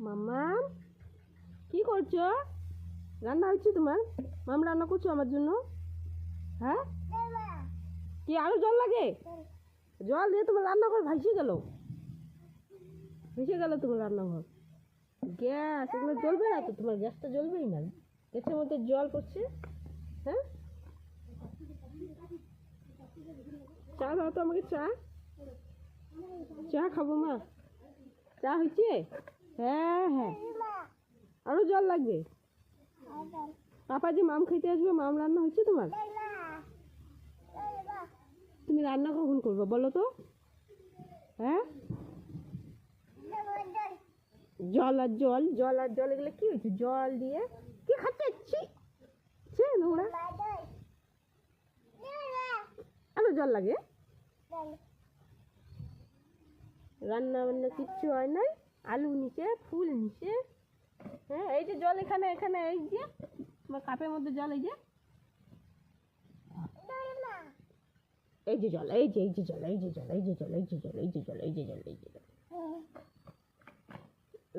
মাম্মা কি করছো? রান্না হচ্ছে তোমার? মাম রান্না করছো আমার জন্য? হ্যাঁ, কি আরো জল লাগে? জল দিয়ে তোমার রান্নাঘর ভাসিয়ে গেল, ভেসে গেল তোমার রান্নাঘর। গ্যাস এগুলো জ্বলবে না তো, তোমার গ্যাসটা জ্বলবেই না। গ্যাসের মধ্যে জল পড়ছে। হ্যাঁ, চা দাও তো আমাকে, চা চা খাবো মা। চা হয়েছে? হ্যাঁ হ্যাঁ, আরো জল লাগবে। পাপা যে মাম খেতে আসবে, মাম রান্না হচ্ছে তোমার? তুমি রান্না কখন করবো বলো তো? হ্যাঁ, জল আর জল, জল আর জল এগুলো কি হয়েছে? জল দিয়ে কি খাচ্ছে? নোংরা, আরো জল লাগে? রান্না বান্না কিচ্ছু হয় নাই, আলু নিচে, ফুল নিচে। হ্যাঁ, এই যে জল এখানে এখানে, এই যে তোমার কাপের মধ্যে জল, এই যে এই যে জল, এই যে এই যে জল, এই যে জল, এই যে জল, এই যে জল, এই যে জল, এই যে জল, এই যে জল।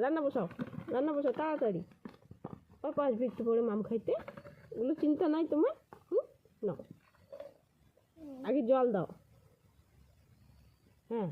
রান্না বসাও, রান্না বসাও তাড়াতাড়ি। পাপা আসবে একটু পরে মাম খাইতে। ওগুলো চিন্তা নাই তোমার। নাও, আগে জল দাও। হ্যাঁ।